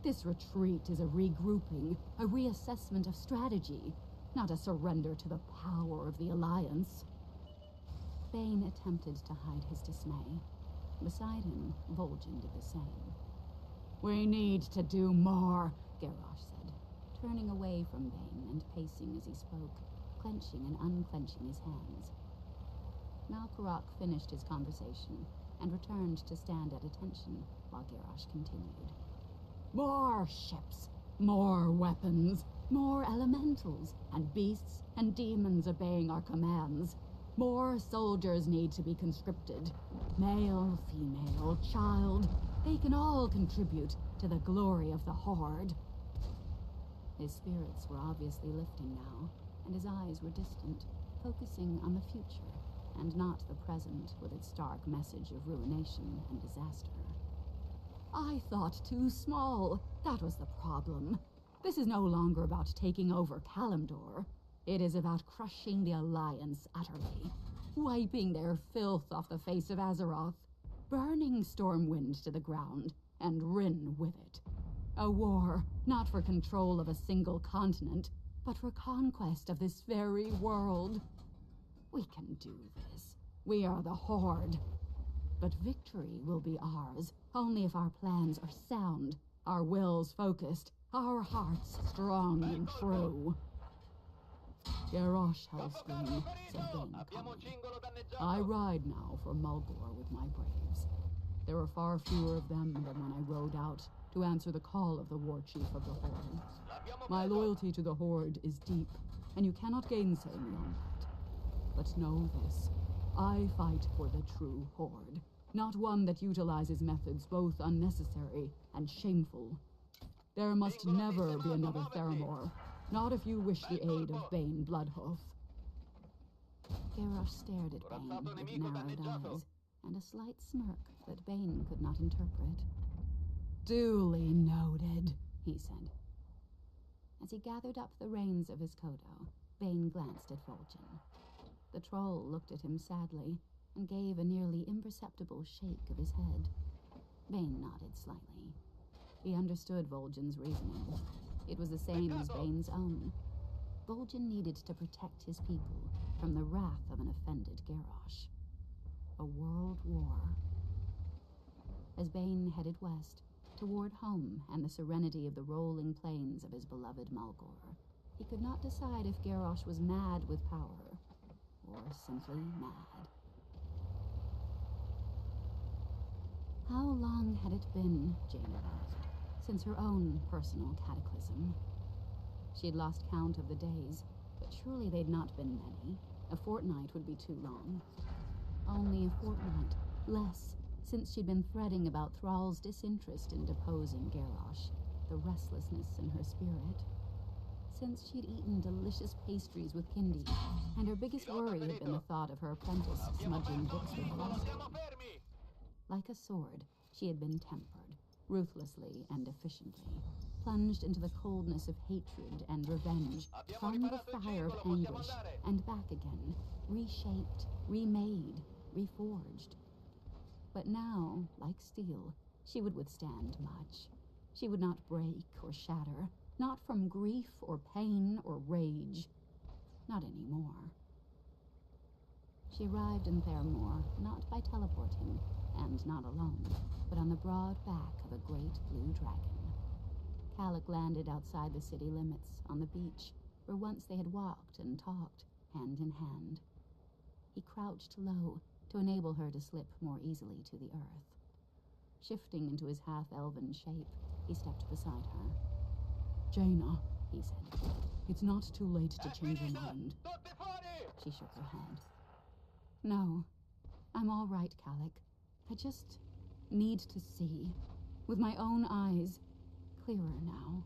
This retreat is a regrouping, a reassessment of strategy, not a surrender to the power of the Alliance." Bane attempted to hide his dismay. Beside him, Vol'jin did the same. "We need to do more," Garrosh said, turning away from Bane and pacing as he spoke, clenching and unclenching his hands. Malkorok finished his conversation and returned to stand at attention while Garrosh continued. "More ships, more weapons, more elementals, and beasts and demons obeying our commands. More soldiers need to be conscripted. Male, female, child, they can all contribute to the glory of the Horde." His spirits were obviously lifting now, and his eyes were distant, focusing on the future, and not the present with its stark message of ruination and disaster. "I thought too small. That was the problem. This is no longer about taking over Kalimdor. It is about crushing the Alliance utterly, wiping their filth off the face of Azeroth, burning Stormwind to the ground, and Rin with it. A war, not for control of a single continent, but for conquest of this very world. We can do this. We are the Horde. But victory will be ours, only if our plans are sound, our wills focused, our hearts strong and true." "Garrosh Hellscream," said Bane calmly. "I ride now for Mulgore with my braves. There are far fewer of them than when I rode out to answer the call of the War Chief of the Horde. My loyalty to the Horde is deep, and you cannot gainsay me on that. But know this, I fight for the true Horde, not one that utilizes methods both unnecessary and shameful." There must never be another Theramore. Not if you wish the aid of Bane Bloodhoof. Garrosh stared at Bane with narrowed eyes, and a slight smirk that Bane could not interpret. Duly noted, he said. As he gathered up the reins of his Kodo, Bane glanced at Vol'jin. The troll looked at him sadly and gave a nearly imperceptible shake of his head. Bane nodded slightly. He understood Vol'jin's reasoning. It was the same as Bane's own. Vol'jin needed to protect his people from the wrath of an offended Garrosh. A world war. As Bane headed west, toward home and the serenity of the rolling plains of his beloved Malgor, he could not decide if Garrosh was mad with power, or simply mad. How long had it been, Jaina asked, since her own personal cataclysm? She had lost count of the days, but surely they'd not been many. A fortnight would be too long. Only a fortnight, less, since she'd been fretting about Thrall's disinterest in deposing Garrosh, the restlessness in her spirit. Since she'd eaten delicious pastries with Kindi, and her biggest worry had been the thought of her apprentice smudging books with frosting. Like a sword, she had been tempered, ruthlessly and efficiently, plunged into the coldness of hatred and revenge, from the fire of anguish, and back again, reshaped, remade, reforged. But now, like steel, she would withstand much. She would not break or shatter, not from grief or pain or rage. Not anymore. She arrived in Theramore not by teleporting, and not alone, but on the broad back of a great blue dragon. Kalik landed outside the city limits, on the beach, where once they had walked and talked, hand in hand. He crouched low to enable her to slip more easily to the earth. Shifting into his half-elven shape, he stepped beside her. Jaina, He said. it's not too late to change your mind. She shook her head. No, I'm all right, Kalik. I just need to see, with my own eyes, clearer now.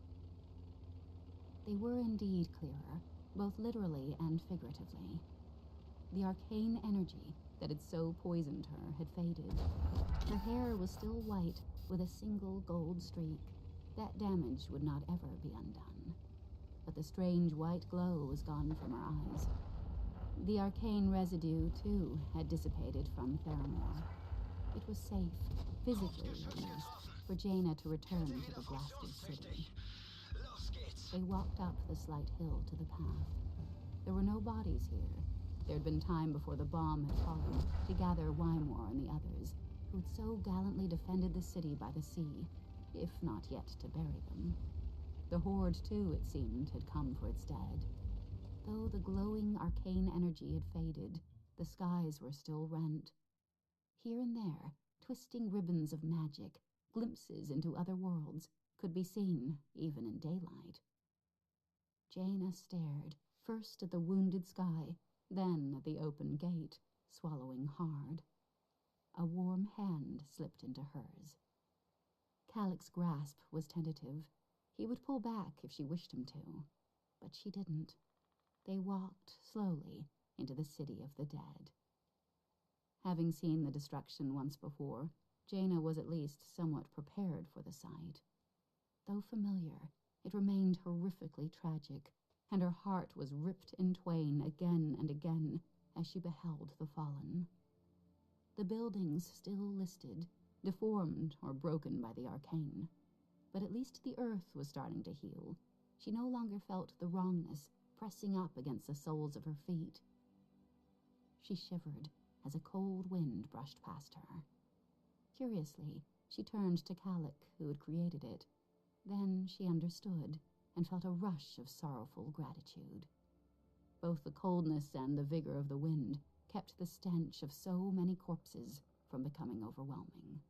They were indeed clearer, both literally and figuratively. The arcane energy that had so poisoned her had faded. Her hair was still white with a single gold streak. That damage would not ever be undone. But the strange white glow was gone from her eyes. The arcane residue, too, had dissipated from Theramore. It was safe, physically at least, for Jaina to return to the blasted city. They walked up the slight hill to the path. There were no bodies here. There had been time before the bomb had fallen to gather Wymore and the others, who had so gallantly defended the city by the sea, if not yet to bury them. The Horde, too, it seemed, had come for its dead. Though the glowing arcane energy had faded, the skies were still rent. Here and there, twisting ribbons of magic, glimpses into other worlds, could be seen, even in daylight. Jaina stared, first at the wounded sky, then at the open gate, swallowing hard. A warm hand slipped into hers. Kalik's grasp was tentative. He would pull back if she wished him to, but she didn't. They walked slowly into the city of the dead. Having seen the destruction once before, Jaina was at least somewhat prepared for the sight. Though familiar, it remained horrifically tragic, and her heart was ripped in twain again and again as she beheld the fallen. The buildings still listed, deformed or broken by the arcane. But at least the earth was starting to heal. She no longer felt the wrongness pressing up against the soles of her feet. She shivered as a cold wind brushed past her. Curiously, she turned to Kalik, who had created it. Then she understood, and felt a rush of sorrowful gratitude. Both the coldness and the vigor of the wind kept the stench of so many corpses from becoming overwhelming.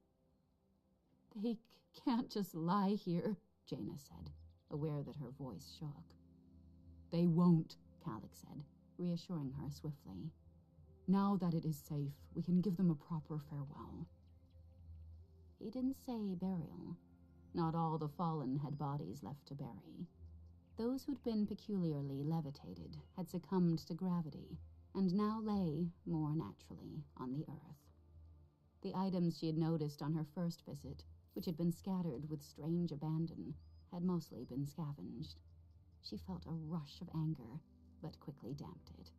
They can't just lie here, Jaina said, aware that her voice shook. They won't, Kalik said, reassuring her swiftly. Now that it is safe, we can give them a proper farewell. He didn't say burial. Not all the fallen had bodies left to bury. Those who'd been peculiarly levitated had succumbed to gravity, and now lay, more naturally, on the earth. The items she had noticed on her first visit, which had been scattered with strange abandon, had mostly been scavenged. She felt a rush of anger, but quickly damped it.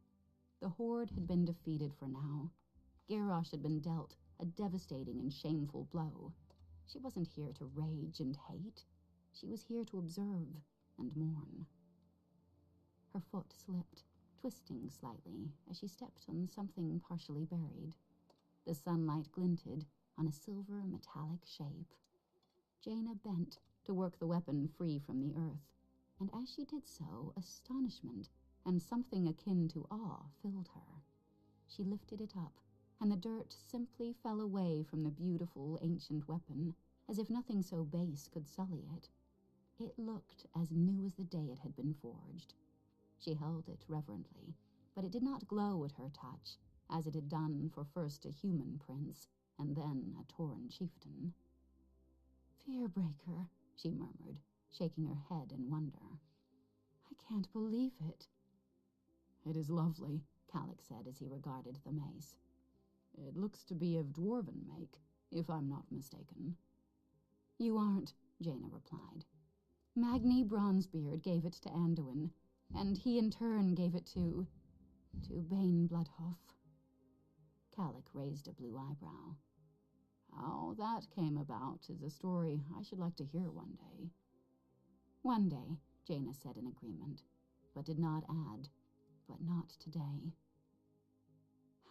The Horde had been defeated for now. Garrosh had been dealt a devastating and shameful blow. She wasn't here to rage and hate. She was here to observe and mourn. Her foot slipped, twisting slightly as she stepped on something partially buried. The sunlight glinted on a silver metallic shape. Jaina bent to work the weapon free from the earth, and as she did so, astonishment and something akin to awe filled her. She lifted it up, and the dirt simply fell away from the beautiful ancient weapon, as if nothing so base could sully it. It looked as new as the day it had been forged. She held it reverently, but it did not glow at her touch, as it had done for first a human prince, and then a Tauren chieftain. "Fearbreaker," she murmured, shaking her head in wonder. "I can't believe it." "It is lovely," Kalik said as he regarded the mace. "It looks to be of dwarven make, if I'm not mistaken." "You aren't," Jaina replied. "Magni Bronzebeard gave it to Anduin, and he in turn gave it to Bane Bloodhoof." Kalik raised a blue eyebrow. "How that came about is a story I should like to hear one day." "One day," Jaina said in agreement, but did not add, "but not today."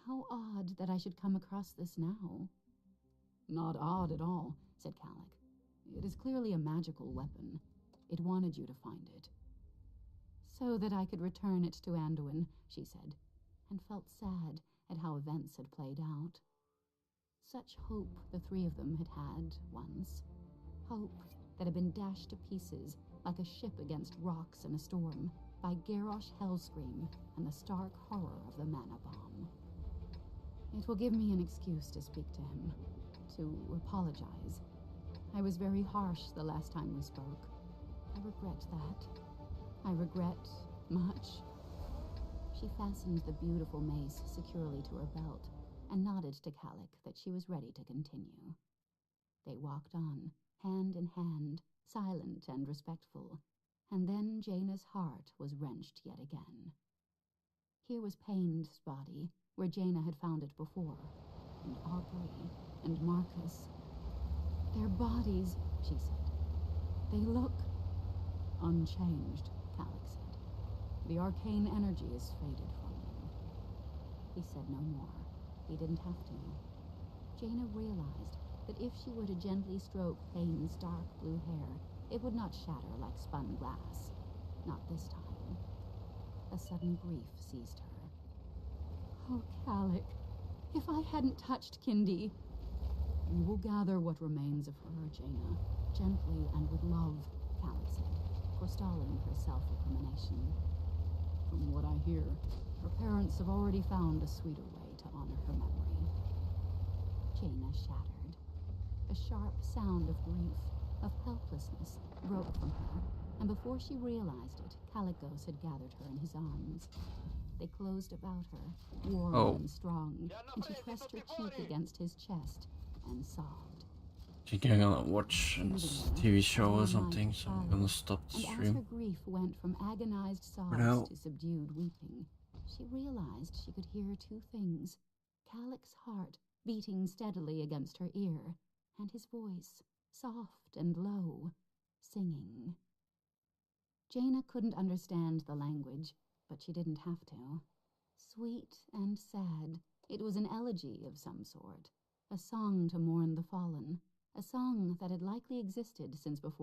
"How odd that I should come across this now." "Not odd at all," said Kalik. "It is clearly a magical weapon. It wanted you to find it." "So that I could return it to Anduin," she said, and felt sad at how events had played out. Such hope the three of them had had once. Hope that had been dashed to pieces like a ship against rocks in a storm by Garrosh Hellscream and the stark horror of the mana bomb. "It will give me an excuse to speak to him, to apologize. I was very harsh the last time we spoke. I regret that. I regret much." She fastened the beautiful mace securely to her belt and nodded to Kalik that she was ready to continue. They walked on, hand in hand, silent and respectful, and then Jaina's heart was wrenched yet again. Here was Payne's body, where Jaina had found it before, and Aubrey and Marcus. "Their bodies," she said. "They look..." "Unchanged," Kalik said. "The arcane energy is faded from them." He said no more. He didn't have to. Jaina realized that if she were to gently stroke Payne's dark blue hair, it would not shatter like spun glass. Not this time. A sudden grief seized her. "Oh, Kalik, if I hadn't touched Kindi..." "We will gather what remains of her, Jaina, gently and with love," Kalik said, forestalling her self-recrimination. "From what I hear, her parents have already found a sweeter way to honor her memory." Jaina shattered. A sharp sound of grief, of helplessness, broke from her, and before she realized it, Kalikos had gathered her in his arms. They closed about her, warm and strong, and she pressed her cheek against his chest and sobbed. I think I'm gonna watch a TV show or something, so I'm gonna stop the And as stream. her grief went from agonized sobs now. to subdued weeping, she realized she could hear two things: Kalik's heart beating steadily against her ear, and his voice, soft and low, singing. Jaina couldn't understand the language, but she didn't have to. Sweet and sad, it was an elegy of some sort, a song to mourn the fallen, a song that had likely existed since before